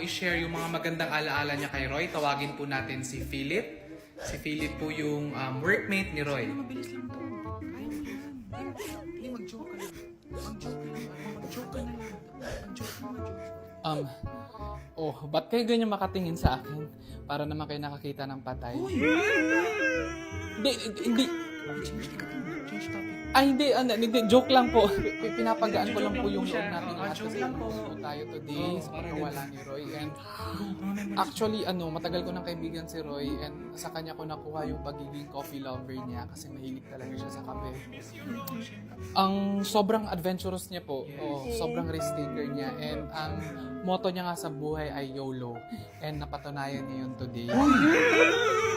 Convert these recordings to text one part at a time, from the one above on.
i-share yung mga magandang alaala niya kay Roy, tawagin po natin si Philip. Si Philip po yung workmate ni Roy. Mabilis lang po. Kaya mo yan. Hindi, mag-joke ka lang. Mag-joke ka lang. Mag-joke ka na lang. Mag-joke ka na. Ba't kayo ganyan makatingin sa akin? Para naman kayo nakakita ng patay. Hindi. Change topic. Hindi, joke lang po. Pinapagaan ko lang po yung loob natin lahat Joke kasi lang po. gusto tayo today sa parang pagkawala ni Roy. And actually, matagal ko nang kaibigan si Roy and sa kanya ko nakuha yung pagiging coffee lover niya kasi mahilig talaga siya sa kape. Ang sobrang adventurous niya po, sobrang risk taker niya, and ang motto niya nga sa buhay ay YOLO, and napatunayan niya yun today.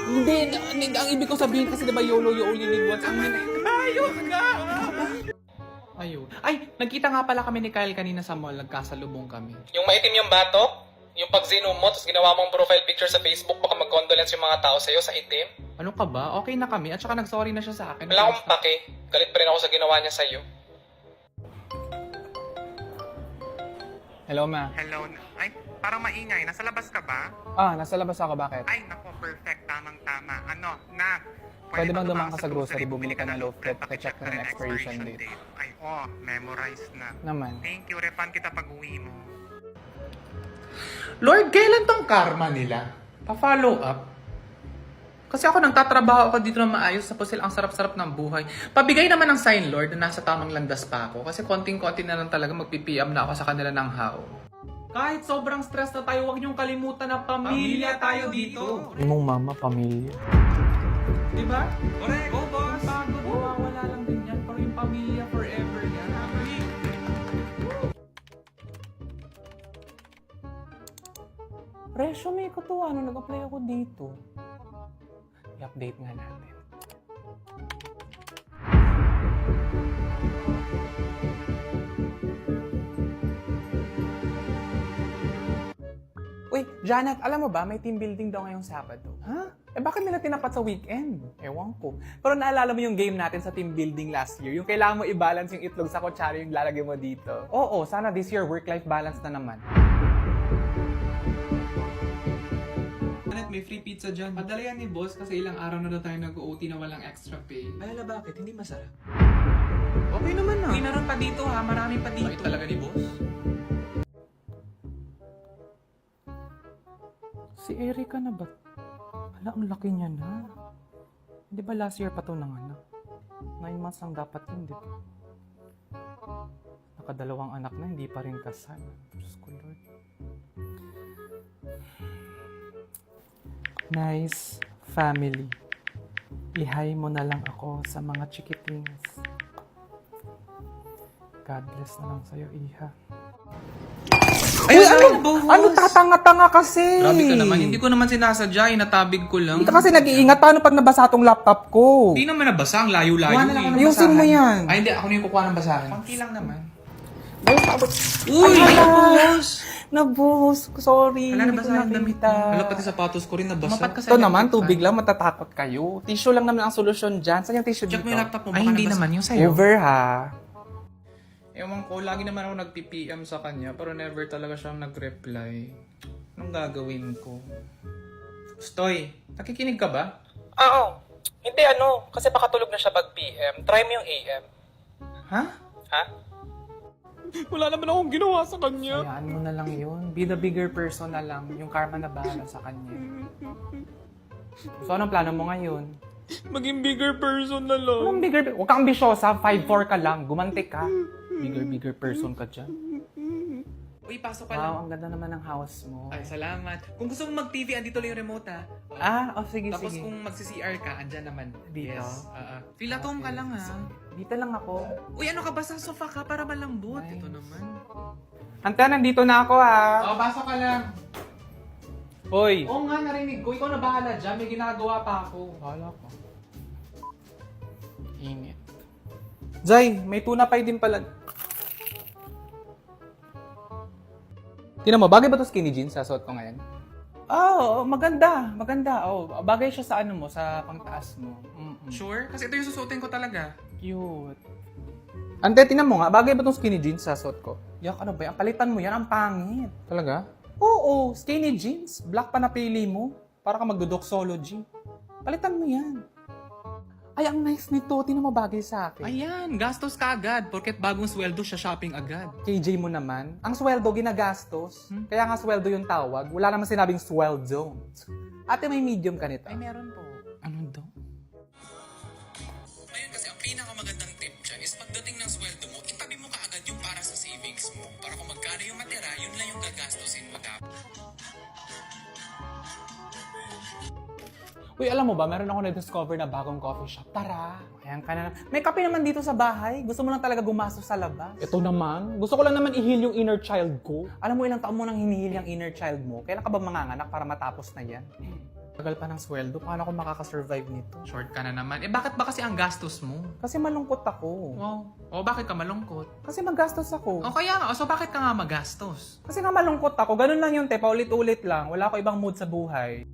Hindi, ang ibig ko sabihin kasi diba YOLO, you only live once. Ayun ka! Ayun. Ay, nagkita nga pala kami ni Kyle kanina sa mall, nagkasalubong kami. Yung maitim yung bato, yung pag-zoom mo, tapos ginawa mong profile picture sa Facebook, baka mag-condolence yung mga tao sa'yo sa itim. Ano ka ba? Okay na kami at saka nag-sorry na siya sa akin. Wala akong pake. Galit pa rin ako sa ginawa niya sa'yo. Hello, ma. Hello. Ay, parang maingay. Nasa labas ka ba? Nasa labas ako. Bakit? Ay, nako, perfect. Tamang-tama. Ano, na? Pwede bang dumang dumaan ka sa grocery, bumili ka ng loaf bread, pakicheck ka ng expiration date. Ay, memorize na. Naman. Thank you. Refund kita pag uwi mo. Lord, kailan tong karma nila? Pa-follow up? Kasi ako nagtatrabaho ako dito na maayos, tapos sila ang sarap-sarap ng buhay. Pabigay naman ng sign, Lord, na nasa tamang landas pa ako. Kasi konting-konti na lang talaga magpipiam na ako sa kanila ng how. Kahit sobrang stress na tayo, huwag niyong kalimutan na pamilya tayo dito. Imong mama, pamilya. Diba? Correct. Go, boss. Pagod, mawawala lang din yan. Pero yung pamilya forever yan. Resume ko to. Nag-apply ako dito. I-update nga natin. Uy, Janet, alam mo ba, may team building daw ngayong Sabado. Ha? Bakit nila tinapat sa weekend? Ewan ko. Pero naalala mo yung game natin sa team building last year? Yung kailangan mo i-balance yung itlog sa kutsara yung lalagay mo dito. Oo, sana this year work-life balance na naman. May free pizza dyan. Padala yan ni boss kasi ilang araw na daw tayo nag-OT na walang extra pay. Alala, bakit? Hindi masarap. Okay naman na. Mayroon pa dito ha, marami pa dito. Bait talaga ni boss. Si Erika na ba? Hala, ang laki niya na. Di ba last year pa ito nanganak? 9 months lang dapat yun, di ba? Nakadalawang anak na, hindi pa rin kasal. Diyos ko, Lord. Nice family. Ihay mo na lang ako sa mga chikitings. God bless na lang sa'yo, Iha. Ay, boss! Ano tatanga-tanga kasi? Grabe ka naman, hindi ko naman sinasadya, inatabig ko lang. Hindi ka kasi nag-iingat. Paano pag nabasa tong laptop ko? Hindi naman nabasa, ang layo-layo Kuha na lang ako ng Ayusin basahan. mo yan. Ay, hindi, ako na yung kukuha ng basahan. Konti lang naman. Uy! Ay, boss! Nabuhos. Sorry. Wala, hindi ko nabasa yung damit nakita. mo. Wala, pati sapatos ko rin nabasa. Mapat kasi ito naman, tubig lang, matatakot kayo. Tissue lang naman ang solusyon dyan. Saan yung tissue Check dito? mo yung laptop mo, Ay, baka hindi nabasa. naman yung sa'yo. Over ha. Ewan ko, lagi naman ako nag-PPM sa kanya, pero never talaga siyang nag-reply. Anong gagawin ko? Stoy, nakikinig ka ba? Oo. Hindi kasi pakatulog na siya pag PM. Try mo yung AM. Ha? Ha? Wala naman akong ginawa sa kanya. Hayaan mo na lang yun. Be the bigger person na lang. Yung karma na bahala sa kanya. So, anong plano mo ngayon? Maging bigger person na lang. Anong bigger? Huwag kang ambisyosa. 5'4" ka lang. Gumanti ka. Bigger person ka dyan. Uy, pasok ka lang. Wow, ang ganda naman ng house mo. Ay, salamat. Kung gusto mong mag-TV, andito lang yung remote ha. Sige, Tapos sige. kung magsi-CR ka, andyan naman. Dito? Yes. Feel at home ka lang ha. Dito lang ako. Uy, ano ka ba sa sofa ka para malambot? Nice. Ito naman. Anta, nandito na ako ha. Pasok ka lang. Hoy. Oo nga, narinig ko. Ikaw na bahala dyan. May ginagawa pa ako. Bahala ko. Init. Zay, may tuna pie din pala. Tingnan mo, bagay ba to skinny jeans sa suot ko ngayon? Maganda. Bagay siya sa sa pangtaas mo. Sure? Kasi ito yung susuotin ko talaga. Cute. Ante, tingnan mo nga, bagay ba tong skinny jeans sa suot ko? Yak, ano ba yan? Palitan mo yan, ang pangit. Talaga? Oo, skinny jeans. Black pa napili mo. Para ka magdodoxology. Palitan mo yan. Ay, ang nice nito. Tinan mo bagay sa akin. Ayan, gastos ka agad. Porket bagong sweldo siya shopping agad. KJ mo naman. Ang sweldo, ginagastos. Kaya nga sweldo yung tawag. Wala naman sinabing sweldo. Ate, may medium ka nito. Ay, meron po. Ano daw? Ngayon kasi ang pinakamagandang tip dyan is pagdating ng sweldo mo, itabi mo kaagad yung para sa savings mo. Para kung magkano yung matira, yun lang yung gagastusin mo dapat. Uy, alam mo ba, meron ako na-discover na bagong coffee shop. Tara, ayan ka na. May kape naman dito sa bahay. Gusto mo lang talaga gumastos sa labas. Ito naman. Gusto ko lang naman i-heal yung inner child ko. Alam mo, ilang taon mo nang hinihil yung inner child mo. Kailan ka ba manganganak para matapos na yan? Tagal pa ng sweldo. Paano ako makakasurvive nito? Short ka na naman. Eh bakit ba kasi ang gastos mo? Kasi malungkot ako. Wow. O bakit ka malungkot? Kasi magastos ako. O kaya nga, so bakit ka nga magastos? Kasi nga malungkot ako. Ganun lang yung te. Paulit-ulit lang. Wala ko ibang mood sa buhay.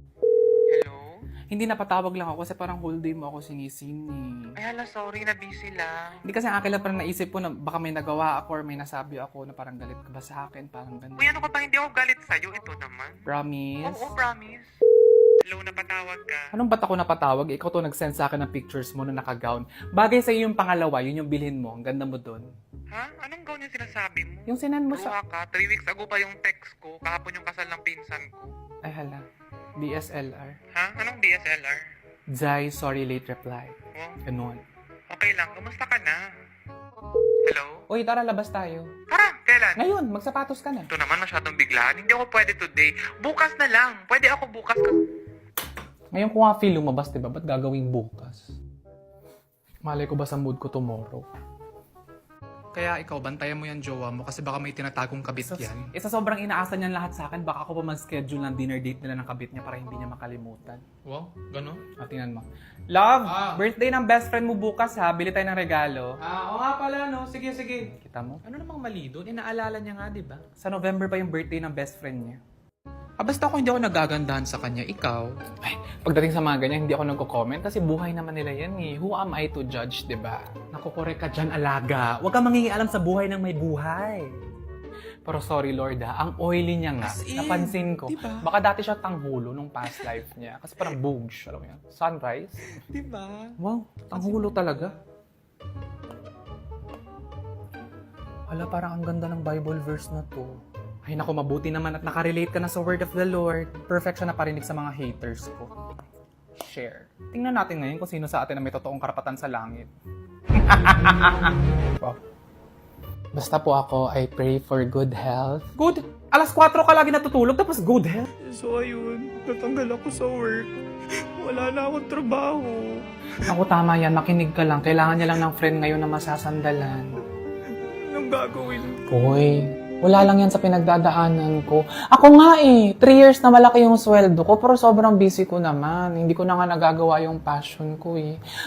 Hello? Hindi napatawag lang ako kasi parang whole day mo ako sinisini. Ay, hala, sorry na busy lang. Hindi kasi akin lang parang naisip ko na baka may nagawa ako or may nasabi ako na parang galit ka ba sa akin? Parang ganun. Uy, ano ka ba? Hindi ako galit sa'yo. Ito naman. Promise? Oo, promise. Hello, napatawag ka. Anong ba't ako napatawag? Ikaw to nag-send sa akin ng pictures mo na naka-gown. Bagay sa'yo yung pangalawa, yun yung bilhin mo. Ang ganda mo dun. Ha? Anong gown yung sinasabi mo? Yung sinend mo sa... Luha ka. 3 weeks ago pa yung text ko. Kahapon yung kasal ng pinsan ko. Ay hala. BSLR. Ha? Anong DSLR? Zai, sorry late reply. Oh, Ganun. okay lang. Kamusta ka na? Hello? Uy, tara labas tayo. Tara, kailan? Ngayon, magsapatos ka na. Ito naman masyadong biglaan. Hindi ako pwede today. Bukas na lang. Pwede ako bukas. Ngayon ko nga feel lumabas, diba? Ba't gagawing bukas? Malay ko ba sa mood ko tomorrow? Kaya ikaw, bantayan mo yan jowa mo kasi baka may tinatagong kabit yan. Isa sobrang inaasa niyan lahat sa akin, baka ako pa mag-schedule ng dinner date nila ng kabit niya para hindi niya makalimutan. Wow, gano'n? O, tingnan mo. Love, Ah. birthday ng best friend mo bukas ha. Bili tayo ng regalo. Oo nga pala, no? Sige, sige. Kita mo? Ano namang mali doon? Inaalala niya nga, di ba? Sa November pa yung birthday ng best friend niya. Basta ako hindi ako nagagandahan sa kanya, ikaw. Ay, pagdating sa mga ganyan, hindi ako nagko-comment kasi buhay naman nila yan eh. Who am I to judge, di ba? Nakukorek ka dyan, alaga. Huwag kang mangingialam sa buhay ng may buhay. Pero sorry Lord ha, ang oily niya nga, As in, napansin ko. diba? Baka dati siya tanghulo nung past life niya. Kasi parang boobs, alam mo yan. Sunrise. Di ba? Wow, tanghulo talaga. Hala, parang ang ganda ng Bible verse na to. Ay naku, mabuti naman at nakarelate ka na sa word of the Lord. Perfect siya na parinig sa mga haters ko. Share. Tingnan natin ngayon kung sino sa atin na may totoong karapatan sa langit. Wow. Basta po ako, I pray for good health. Good? Alas 4 ka lagi natutulog, tapos good health? So ayun, natanggal ako sa work. Wala na akong trabaho. Ako tama yan, makinig ka lang. Kailangan niya lang ng friend ngayon na masasandalan. Anong gagawin ko? Uy, wala lang yan sa pinagdadaanan ko. Ako nga 3 years na malaki yung sweldo ko, pero sobrang busy ko naman. Hindi ko na nga nagagawa yung passion ko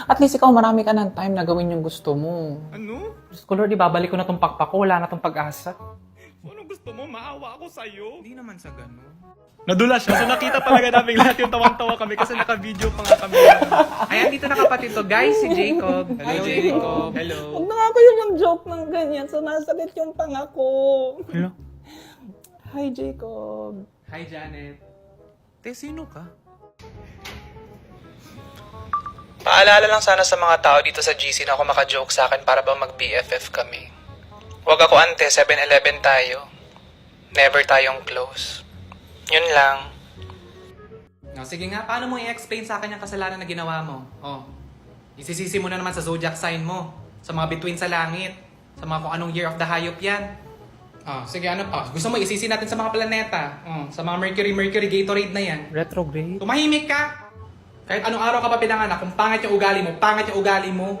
At least ikaw, marami ka ng time na gawin yung gusto mo. Ano? Diyos ko Lord, ibabalik ko na tong pakpak ko, wala na tong pag-asa. Anong gusto mo? Maawa ako sa'yo? Hindi naman sa gano'n. Nadula siya. So nakita talaga namin lahat yung tawang-tawa kami kasi naka-video pa nga kami. Ayan, dito na kapatid to. Guys, si Jacob. Hello, Jacob. Hello. Huwag na nga kayo ng joke ng ganyan, sumasakit yung panga ko. Hello. Hi, Jacob. Hi, Janet. Te, sino ka? Paalala lang sana sa mga tao dito sa GC na ako maka-joke sa akin para ba mag-BFF kami. Huwag ako ante, 7-Eleven tayo. Never tayong close. Yun lang. No, sige nga, paano mo i-explain sa akin yung kasalanan na ginawa mo? Oh, isisisi mo na naman sa zodiac sign mo, sa mga bituin sa langit, sa mga kung anong year of the hayop yan. Oh, sige, ano pa? Gusto mo isisi natin sa mga planeta, sa mga Mercury, Gatorade na yan. Retrograde? Tumahimik ka! Kahit anong araw ka pa pinanganak, kung pangit yung ugali mo, pangit yung ugali mo.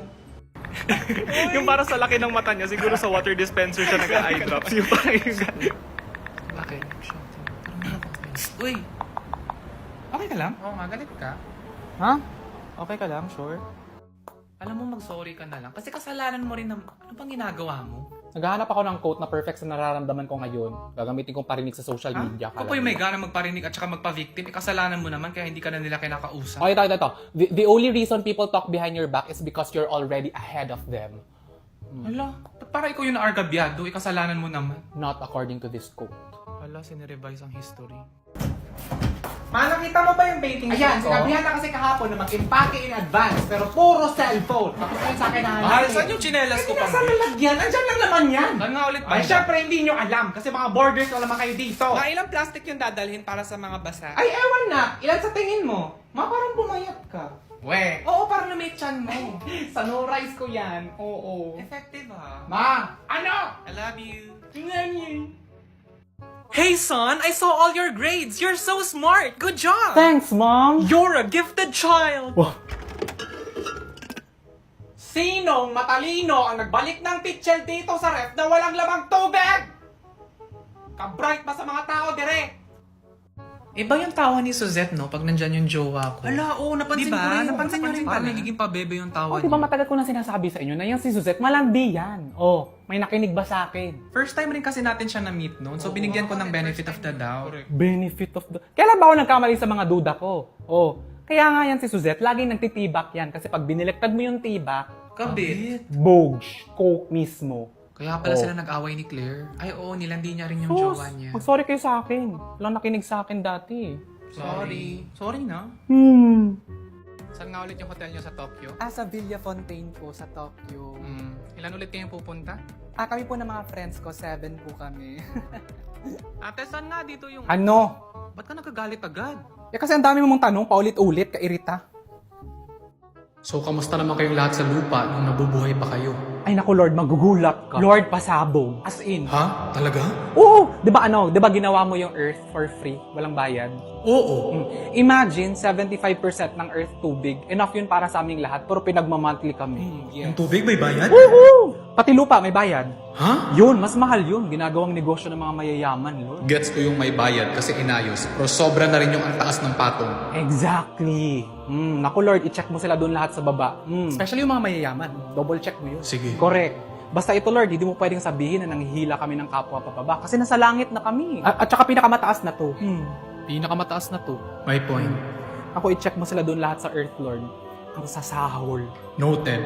Yung para sa laki ng mata niya, siguro sa water dispenser siya nag-eye drops. Yung parang yung... Bakit? Uy! Okay ka lang? Oo nga, galit ka. Ha? Okay ka lang, sure? Alam mo, mag-sorry ka na lang. Kasi kasalanan mo rin na, ano bang ginagawa mo? Naghahanap ako ng quote na perfect sa nararamdaman ko ngayon. Gagamitin kong parinig sa social media. Ako po yung may gana magparinig at saka magpa-victim. Kasalanan mo naman kaya hindi ka na nila kinakausap. Okay, ito. The only reason people talk behind your back is because you're already ahead of them. Hala, ba't para ikaw yung naargabyado? Kasalanan mo naman. Not according to this quote. Ala, sinirevise ang history. Ma, nakita mo ba yung baking sheet Ayan, ko? sinabihan na kasi kahapon na mag-impake in advance, pero puro cellphone. Tapos ayun sa akin na Mahal, saan yung chinelas ko pang? Saan nalagyan? Andyan lang naman yan. Saan nga ulit Ay, syempre hindi nyo alam kasi mga borders wala naman kayo dito. Mga ilang plastic yung dadalhin para sa mga basa? Ay, ewan na. Ilan sa tingin mo? Ma, parang bumayat ka. We. Oo, parang lumit chan mo. Sunrise ko yan. Oo. Effective ha? Ma, ano? I love you. Tingnan. Hey son, I saw all your grades. You're so smart. Good job. Thanks, Mom. You're a gifted child. Sinong matalino ang nagbalik ng pitchel dito sa ref na walang lamang tubig? Ka-bright ba sa mga tao, dire? Iba yung tawa ni Suzette, no? Pag nandyan yung jowa ko. Ala, oo, napansin Diba? ko rin. Napansin nyo rin Parang pala. Nagiging pabebe yung tawa Di ba niya. matagal ko na sinasabi sa inyo na yung si Suzette malandi yan. Oh, may nakinig ba sa akin? First time rin kasi natin siya na-meet noon. So, binigyan ko ng benefit of the doubt. Benefit of the... Kailan ba ako nagkamali sa mga duda ko? Oh, kaya nga yan si Suzette, laging nagtitibak yan. Kasi pag binilektad mo yung tibak, Kabit. bogs, coke mismo. Kaya pala Oh. sila nag-away ni Claire. Ay, oo, nilandi niya rin yung Sus, jowa niya. mag-sorry kayo sa akin. Walang nakinig sa akin dati. Sorry. Sorry na. Saan nga ulit yung hotel niyo sa Tokyo? Sa Villa Fontaine po sa Tokyo. Ilan ulit kayong pupunta? Kami po ng mga friends ko, 7 po kami. Ate, saan nga dito yung... Ano? Ba't ka nagagalit agad? Kasi ang dami mong tanong, paulit-ulit, kairita. So, kamusta naman kayong lahat sa lupa nung nabubuhay pa kayo? Ay naku Lord, magugulat ka. Lord, pasabog. As in. Ha? Talaga? Oo! Di ba ginawa mo yung earth for free? Walang bayad? Oo. Imagine, 75% ng earth tubig. Enough yun para sa aming lahat, pero pinagmamonthly kami. Yung tubig may bayad? Woohoo! Pati lupa, may bayad. Ha? Yun, mas mahal yun. Ginagawang negosyo ng mga mayayaman, Lord. Gets ko yung may bayad kasi inayos. Pero sobra na rin yung ang taas ng patong. Exactly. Naku Lord, i-check mo sila doon lahat sa baba. Especially yung mga mayayaman. Double check mo yun. Sige. Correct. Basta ito Lord, hindi mo pwedeng sabihin na nanghihila kami ng kapwa papaba. Kasi nasa langit na kami. At saka pinakamataas na to. Pinakamataas na to. My point. Ako, i-check mo sila doon lahat sa earth, Lord. Ang sasahol. Noted.